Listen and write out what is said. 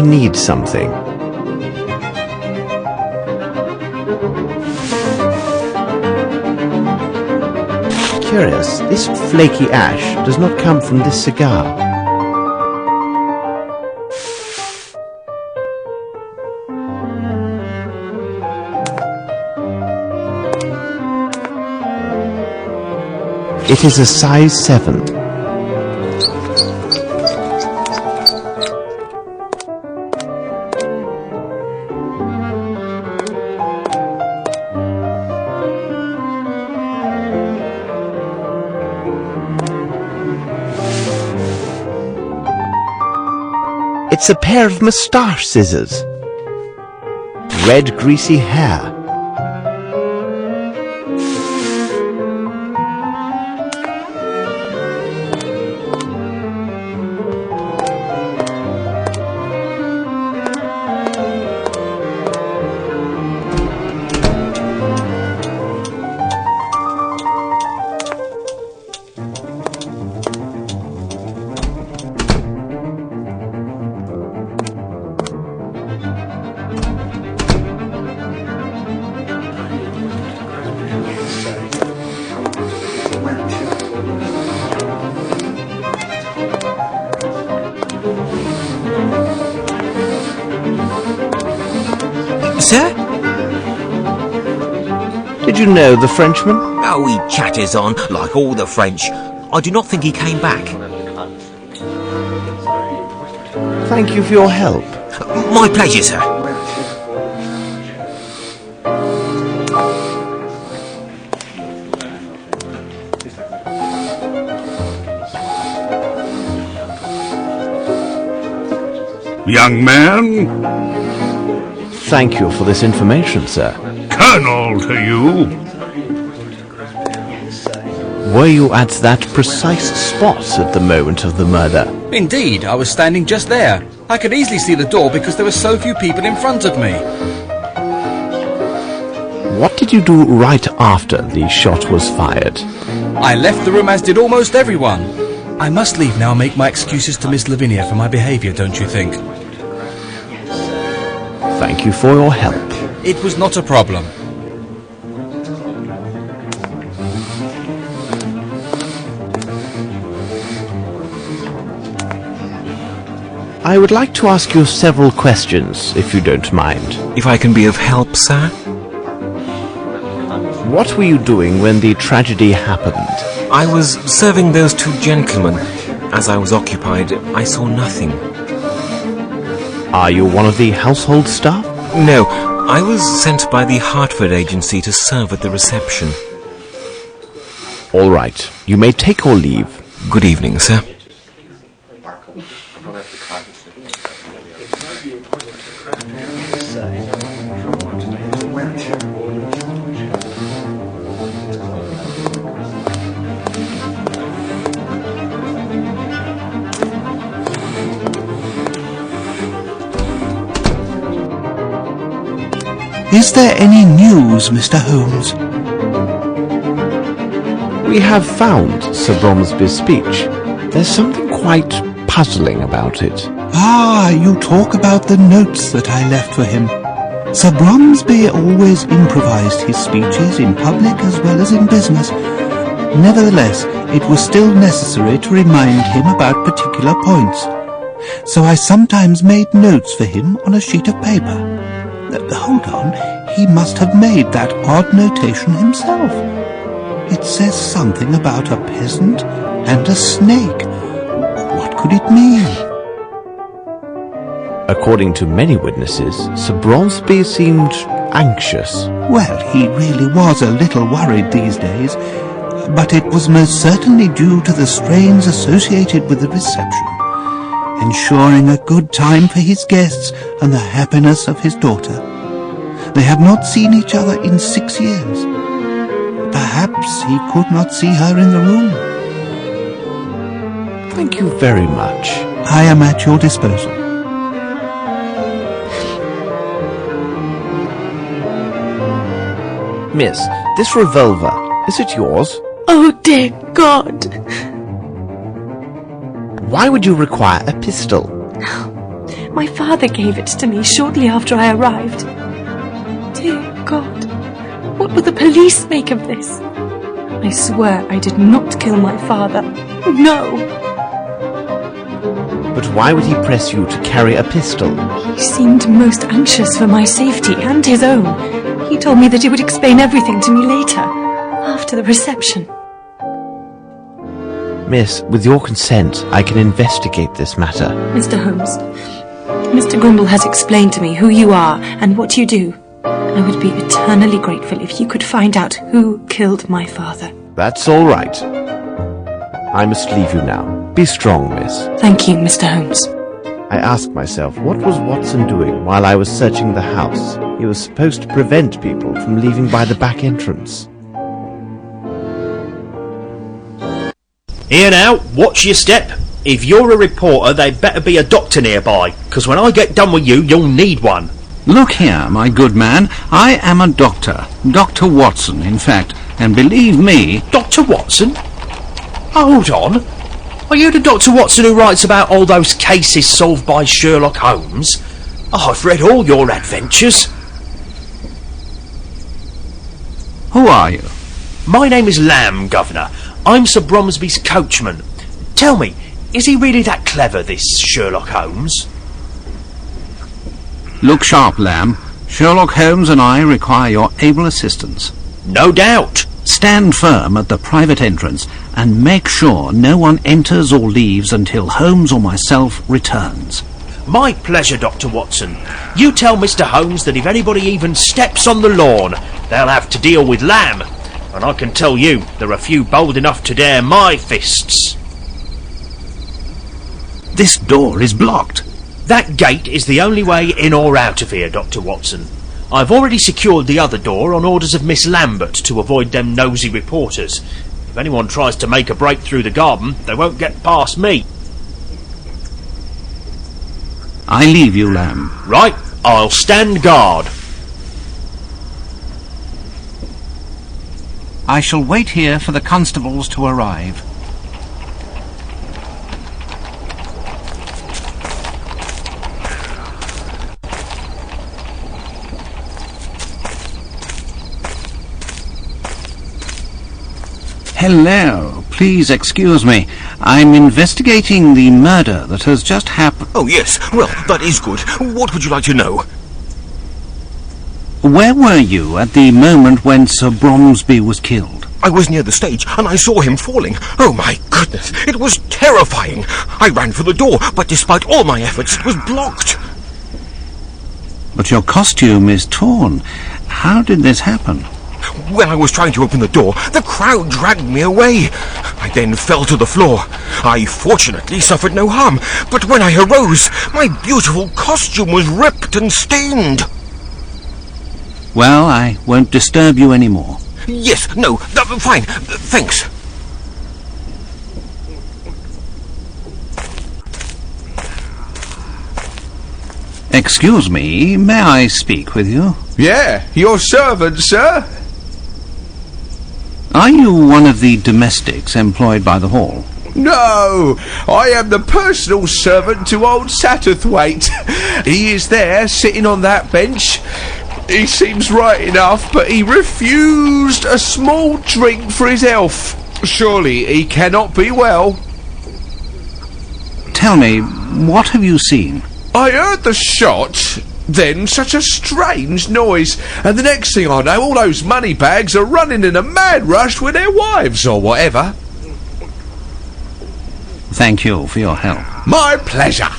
need something. Curious, this flaky ash does not come from this cigar. It is a size 7. It's a pair of moustache scissors. Red greasy hair. Sir? Did you know the Frenchman? Oh, he chatters on like all the French. I do not think he came back. Thank you for your help. My pleasure, sir. Young man, Thank you for this information, sir. Colonel to you. Were you at that precise spot at the moment of the murder? Indeed, I was standing just there. I could easily see the door because there were so few people in front of me. What did you do right after the shot was fired? I left the room as did almost everyone. I must leave now and make my excuses to Miss Lavinia for my behaviour, don't you think? Thank you for your help. It was not a problem. I would like to ask you several questions, if you don't mind. If I can be of help, sir? What were you doing when the tragedy happened? I was serving those two gentlemen. As I was occupied, I saw nothing. Are you one of the household staff? No, I was sent by the Hartford agency to serve at the reception. All right, you may take or leave. Good evening, sir. Is there any news, Mr. Holmes? We have found Sir Bromsby's speech. There's something quite puzzling about it. Ah, you talk about the notes that I left for him. Sir Bromsby always improvised his speeches in public as well as in business. Nevertheless, it was still necessary to remind him about particular points. So I sometimes made notes for him on a sheet of paper. Hold on, he must have made that odd notation himself. It says something about a peasant and a snake. What could it mean? According to many witnesses, Sir Bromsby seemed anxious. Well, he really was a little worried these days, but it was most certainly due to the strains associated with the reception, ensuring a good time for his guests and the happiness of his daughter. They have not seen each other in 6 years. Perhaps he could not see her in the room. Thank you very much. I am at your disposal. Miss, this revolver, is it yours? Oh, dear God! Why would you require a pistol? My father gave it to me shortly after I arrived. Dear God, what will the police make of this? I swear I did not kill my father. No! But why would he press you to carry a pistol? He seemed most anxious for my safety and his own. He told me that he would explain everything to me later, after the reception. Miss, with your consent, I can investigate this matter. Mr. Holmes, Mr. Grimble has explained to me who you are and what you do. I would be eternally grateful if you could find out who killed my father. That's all right. I must leave you now. Be strong, miss. Thank you, Mr. Holmes. I asked myself, what was Watson doing while I was searching the house? He was supposed to prevent people from leaving by the back entrance. Here now, watch your step. If you're a reporter, there'd better be a doctor nearby, 'cause when I get done with you, you'll need one. Look here, my good man, I am a doctor. Dr. Watson, in fact, and believe me... Dr. Watson? Hold on. Are you the Dr. Watson who writes about all those cases solved by Sherlock Holmes? I've read all your adventures. Who are you? My name is Lamb, Governor. I'm Sir Bromsby's coachman. Tell me, is he really that clever, this Sherlock Holmes? Look sharp, Lamb. Sherlock Holmes and I require your able assistance. No doubt. Stand firm at the private entrance and make sure no one enters or leaves until Holmes or myself returns. My pleasure, Dr. Watson. You tell Mr. Holmes that if anybody even steps on the lawn, they'll have to deal with Lamb. And I can tell you, there are few bold enough to dare my fists. This door is blocked. That gate is the only way in or out of here, Dr. Watson. I've already secured the other door on orders of Miss Lambert to avoid them nosy reporters. If anyone tries to make a break through the garden, they won't get past me. I leave you, Lamb. Right, I'll stand guard. I shall wait here for the constables to arrive. Hello. Please excuse me. I'm investigating the murder that has just happened. Oh, yes. Well, that is good. What would you like to know? Where were you at the moment when Sir Bromsby was killed? I was near the stage, and I saw him falling. Oh, my goodness. It was terrifying. I ran for the door, but despite all my efforts, it was blocked. But your costume is torn. How did this happen? When I was trying to open the door, the crowd dragged me away. I then fell to the floor. I fortunately suffered no harm, but when I arose, my beautiful costume was ripped and stained. Well, I won't disturb you anymore. Yes, no, fine, thanks. Excuse me, may I speak with you? Yeah, your servant, sir. Are you one of the domestics employed by the hall? No, I am the personal servant to old Satterthwaite. He is there, sitting on that bench. He seems right enough, but he refused a small drink for his health. Surely he cannot be well. Tell me, what have you seen? I heard the shot, then such a strange noise, and the next thing I know, all those money bags are running in a mad rush with their wives or whatever. Thank you for your help. My pleasure.